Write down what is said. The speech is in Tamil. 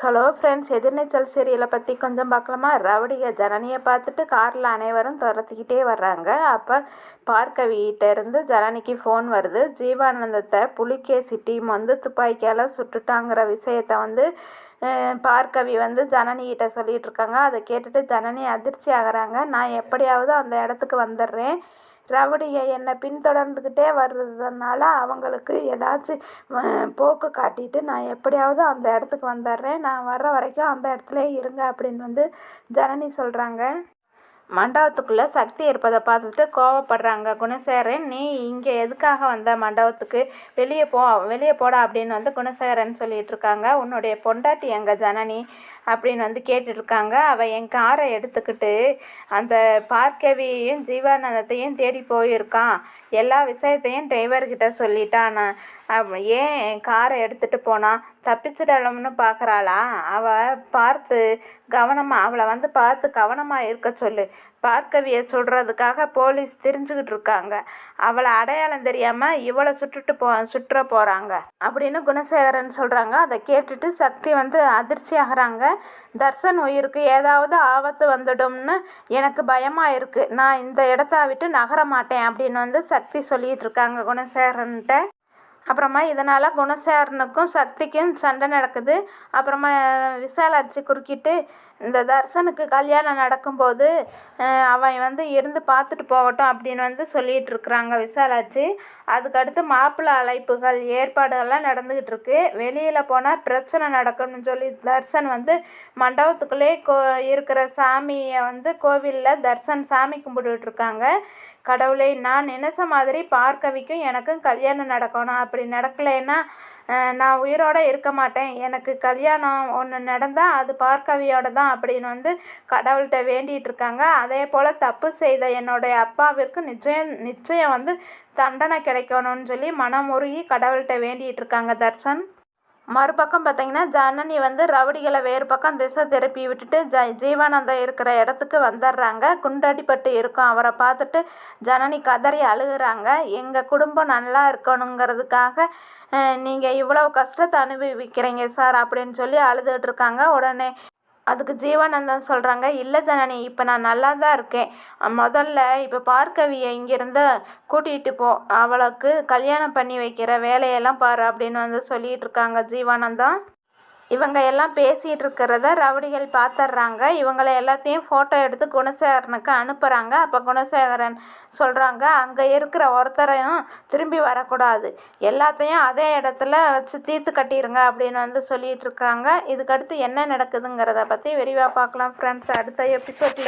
ஹலோ ஃப்ரெண்ட்ஸ், எதிர்நீச்சல் சீரியலை பற்றி கொஞ்சம் பார்க்கலாமா? ரவுடிக ஜனனியை பார்த்துட்டு காரில் அனைவரும் துரத்திக்கிட்டே வர்றாங்க. அப்போ பார்கவிகிட்டேருந்து ஜனனிக்கு ஃபோன் வருது. ஜீவானந்தத்தை புலிகேசி டீம் துப்பாக்கியால் சுட்டுட்டாங்கிற விஷயத்த பார்கவி ஜனனிகிட்ட சொல்லிகிட்டு இருக்காங்க. அதை கேட்டுட்டு ஜனனி அதிர்ச்சி ஆகிறாங்க. நான் எப்படியாவது அந்த இடத்துக்கு வந்துடுறேன், ரவுடியை என்னை பின்தொடர்ந்துக்கிட்டே வர்றதுனால அவங்களுக்கு ஏதாச்சும் போக்கு காட்டிட்டு நான் எப்படியாவது அந்த இடத்துக்கு வந்துடுறேன், நான் வர்ற வரைக்கும் அந்த இடத்துலையே இருங்க அப்படின்னு ஜனனி சொல்கிறாங்க. மண்டபத்துக்குள்ளே சக்தி இருப்பதை பார்த்துட்டு கோவப்படுறாங்க குணசேகரன். நீ இங்கே எதுக்காக வந்த மண்டபத்துக்கு? வெளியே போடா அப்படின்னு குணசேகரன் சொல்லிட்டு இருக்காங்க. உன்னுடைய பொண்டாட்டி எங்க ஜனனி அப்படின்னு கேட்டுட்ருக்காங்க. அவள் என் காரை எடுத்துக்கிட்டு அந்த பார்கவியையும் ஜீவானந்தத்தையும் தேடி போயிருக்கான். எல்லா விஷயத்தையும் டிரைவர்கிட்ட சொல்லிட்டான். ஏன் என் காரை எடுத்துகிட்டு போனான்? தப்பிச்சிடலாம்னு பார்க்குறாளா? அவளை பார்த்து கவனமாக இருக்க சொல்லு. பார்கவியை சுடுறதுக்காக போலீஸ் திரிஞ்சுக்கிட்டு இருக்காங்க. அவளை அடையாளம் தெரியாமல் இவளை சுற்ற போகிறாங்க அப்படின்னு குணசேகரன் சொல்கிறாங்க. அதை கேட்டுட்டு சக்தி அதிர்ச்சி ஆகிறாங்க. தர்சன் உயிருக்கு ஏதாவது ஆபத்து வந்துடும்னு எனக்கு பயமாக இருக்குது, நான் இந்த இடத்த விட்டு நகர மாட்டேன் அப்படின்னு சக்தி சொல்லிகிட்டு இருக்காங்க குணசேகரன்கிட்ட. அப்புறமா இதனால் குணசேகரனுக்கும் சக்திக்கும் சண்டை நடக்குது. அப்புறமா விசாலாட்சி குறுக்கிட்டு, இந்த தர்சனுக்கு கல்யாணம் நடக்கும்போது அவன் இருந்து பார்த்துட்டு போகட்டும் அப்படின்னு சொல்லிகிட்டு இருக்கிறாங்க விசாலாட்சி. அதுக்கடுத்து மாப்பிள்ளை அழைப்புகள் ஏற்பாடுகள்லாம் நடந்துக்கிட்டு இருக்கு. வெளியில் போனால் பிரச்சனை நடக்கும்னு சொல்லி தர்சன் மண்டபத்துக்குள்ளே இருக்கிற சாமியை கோவிலில் தர்சன் சாமி கும்பிட்டுட்டு இருக்காங்க. கடவுளை, நான் நினைச்ச மாதிரி பார்கவிக்கும் எனக்கும் கல்யாணம் நடக்கணும், அப்படி நடக்கலைன்னா நான் உயிரோடு இருக்க மாட்டேன், எனக்கு கல்யாணம் ஒன்று நடந்தால் அது பார்கவியோட தான் அப்படின்னு கடவுள்கிட்ட வேண்டிகிட்டு இருக்காங்க. அதே போல் தப்பு செய்த என்னுடைய அப்பாவிற்கு நிச்சயம் தண்டனை கிடைக்கணும்னு சொல்லி மனமுருகி கடவுள்கிட்ட வேண்டிகிட்டு இருக்காங்க தர்சன். மறுபக்கம் பார்த்தீங்கன்னா ஜனனி ரவுடிகளை வேறு பக்கம் திசை திருப்பி விட்டுட்டு ஜீவானந்தம் இருக்கிற இடத்துக்கு வந்துடுறாங்க. குண்டடிப்பட்டு இருக்கும் அவரை பார்த்துட்டு ஜனனி கதறி அழுகுறாங்க. எங்கள் குடும்பம் நல்லா இருக்கணுங்கிறதுக்காக நீங்கள் இவ்வளவு கஷ்டத்தை அனுபவிக்கிறீங்க சார் அப்படின்னு சொல்லி அழுதுகிட்டு இருக்காங்க. உடனே அதுக்கு ஜீவானந்தம் சொல்கிறாங்க, இல்லை ஜனனி, இப்போ நான் நல்லா தான் இருக்கேன். முதல்ல இப்போ பார்கவியை இங்கேருந்து கூட்டிகிட்டு போ, அவளுக்கு கல்யாணம் பண்ணி வைக்கிற வேலையெல்லாம் பாரு அப்படின்னு சொல்லிகிட்டு இருக்காங்க ஜீவானந்தம். இவங்க எல்லாம் பேசிகிட்டு இருக்கிறத ரவுடிகள் பார்த்துட்றாங்க. இவங்களை எல்லாத்தையும் ஃபோட்டோ எடுத்து குணசேகரனுக்கு அனுப்புகிறாங்க. அப்போ குணசேகரன் சொல்கிறாங்க, அங்கே இருக்கிற ஒருத்தரையும் திரும்பி வரக்கூடாது, எல்லாத்தையும் அதே இடத்துல வச்சு தீர்த்து கட்டிடுங்க அப்படின்னு சொல்லிகிட்டு இருக்காங்க. இதுக்கடுத்து என்ன நடக்குதுங்கிறத பற்றி விரிவாக பார்க்கலாம் ஃப்ரெண்ட்ஸ் அடுத்த எபிசோடில்.